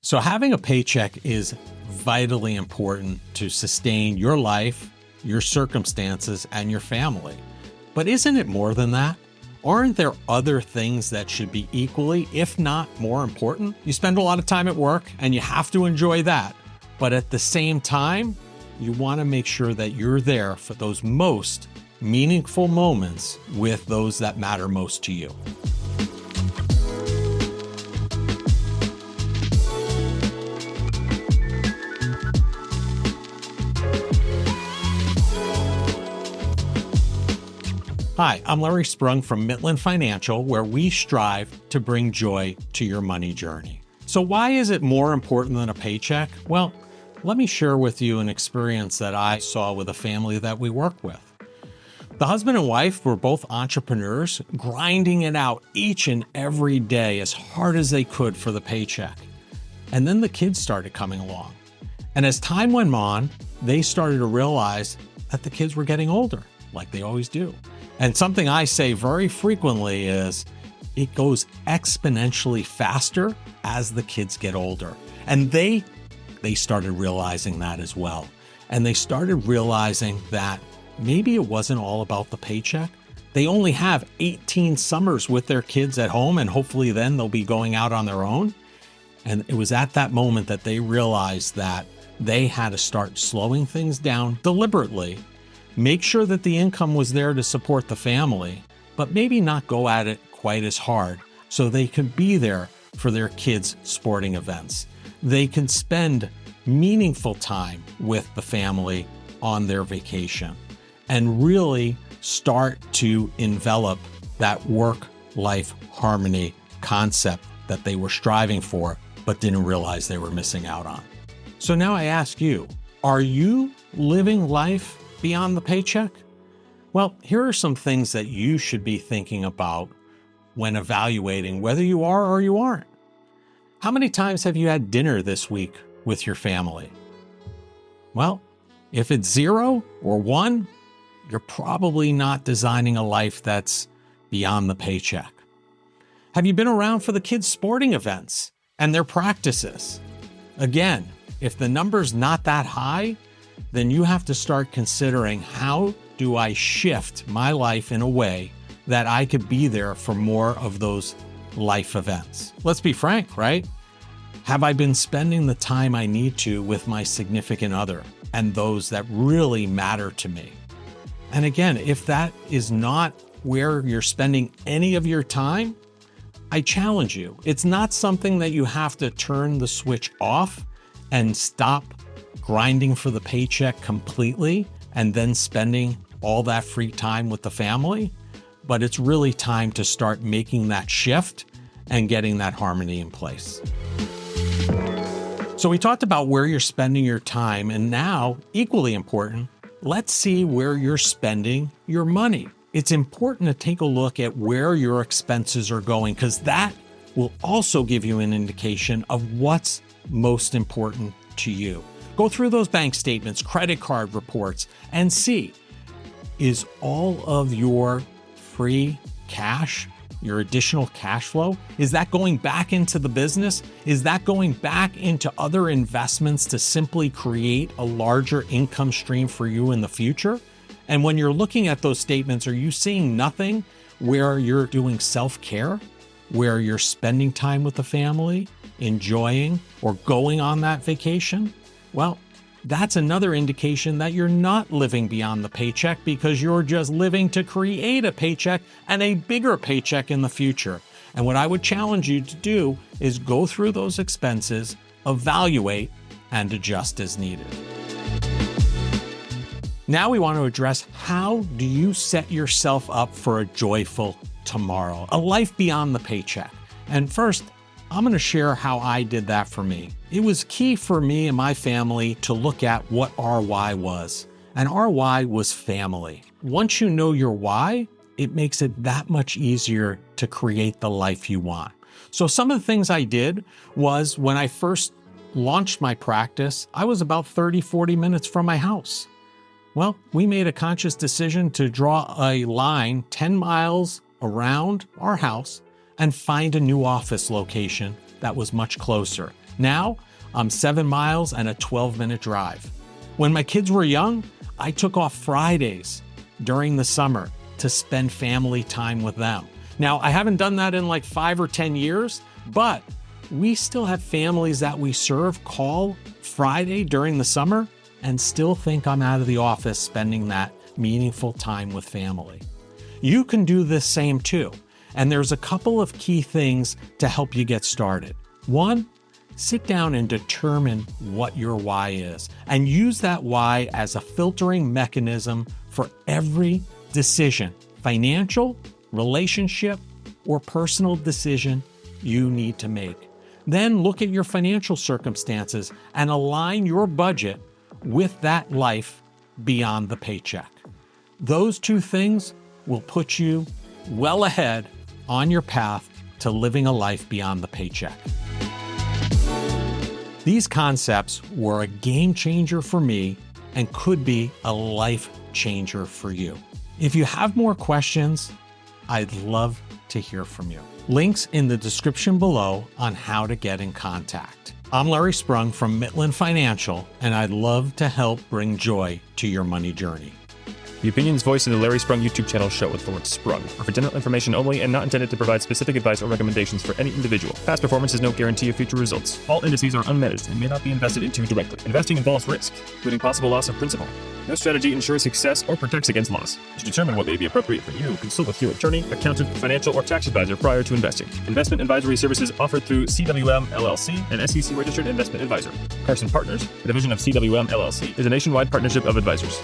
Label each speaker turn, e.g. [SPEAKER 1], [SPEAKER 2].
[SPEAKER 1] So having a paycheck is vitally important to sustain your life, your circumstances, and your family. But isn't it more than that? Aren't there other things that should be equally, if not more important? You spend a lot of time at work and you have to enjoy that. But at the same time, you want to make sure that you're there for those most meaningful moments with those that matter most to you. Hi, I'm Larry Sprung from Mitlin Financial, where we strive to bring joy to your money journey. So why is it more important than a paycheck? Well, let me share with you an experience that I saw with a family that we work with. The husband and wife were both entrepreneurs, grinding it out each and every day as hard as they could for the paycheck. And then the kids started coming along. And as time went on, they started to realize that the kids were getting older, like they always do. And something I say very frequently is it goes exponentially faster as the kids get older. And they started realizing that as well. And they started realizing that maybe it wasn't all about the paycheck. They only have 18 summers with their kids at home, and hopefully then they'll be going out on their own. And it was at that moment that they realized that they had to start slowing things down deliberately. Make sure that the income was there to support the family, but maybe not go at it quite as hard so they could be there for their kids' sporting events. They can spend meaningful time with the family on their vacation and really start to envelop that work-life harmony concept that they were striving for but didn't realize they were missing out on. So now I ask you, are you living life beyond the paycheck? Well, here are some things that you should be thinking about when evaluating whether you are or you aren't. How many times have you had dinner this week with your family? Well, if it's 0 or 1, you're probably not designing a life that's beyond the paycheck. Have you been around for the kids' sporting events and their practices? Again, if the number's not that high, then you have to start considering, how do I shift my life in a way that I could be there for more of those life events? Let's be frank, right? Have I been spending the time I need to with my significant other and those that really matter to me? And again, if that is not where you're spending any of your time, I challenge you. It's not something that you have to turn the switch off and stop grinding for the paycheck completely and then spending all that free time with the family, but it's really time to start making that shift and getting that harmony in place. So we talked about where you're spending your time, and now, equally important, let's see where you're spending your money. It's important to take a look at where your expenses are going, because that will also give you an indication of what's most important to you. Go through those bank statements, credit card reports, and see, is all of your free cash, your additional cash flow, is that going back into the business? Is that going back into other investments to simply create a larger income stream for you in the future? And when you're looking at those statements, are you seeing nothing where you're doing self-care, where you're spending time with the family, enjoying or going on that vacation? Well, that's another indication that you're not living beyond the paycheck, because you're just living to create a paycheck and a bigger paycheck in the future. And what I would challenge you to do is go through those expenses, evaluate, and adjust as needed. Now we want to address, how do you set yourself up for a joyful tomorrow, a life beyond the paycheck? And first, I'm going to share how I did that for me. It was key for me and my family to look at what our why was. And our why was family. Once you know your why, it makes it that much easier to create the life you want. So some of the things I did was, when I first launched my practice, I was about 40 minutes from my house. Well, we made a conscious decision to draw a line 10 miles around our house and find a new office location that was much closer. Now, I'm 7 miles and a 12-minute drive. When my kids were young, I took off Fridays during the summer to spend family time with them. Now, I haven't done that in like 5 or 10 years, but we still have families that we serve call Friday during the summer and still think I'm out of the office spending that meaningful time with family. You can do this same too, and there's a couple of key things to help you get started. One, sit down and determine what your why is, and use that why as a filtering mechanism for every decision, financial, relationship, or personal decision you need to make. Then look at your financial circumstances and align your budget with that life beyond the paycheck. Those two things will put you well ahead on your path to living a life beyond the paycheck. These concepts were a game changer for me and could be a life changer for you. If you have more questions, I'd love to hear from you. Links in the description below on how to get in contact. I'm Larry Sprung from Mitlin Financial, and I'd love to help bring joy to your money journey.
[SPEAKER 2] The opinions voiced in the Larry Sprung YouTube channel show with the word Sprung are for general information only and not intended to provide specific advice or recommendations for any individual. Past performance is no guarantee of future results. All indices are unmanaged and may not be invested into directly. Investing involves risk, including possible loss of principal. No strategy ensures success or protects against loss. To determine what may be appropriate for you, consult with your attorney, accountant, financial, or tax advisor prior to investing. Investment advisory services offered through CWM LLC, an SEC-registered investment advisor. Carson Partners, a division of CWM LLC, is a nationwide partnership of advisors.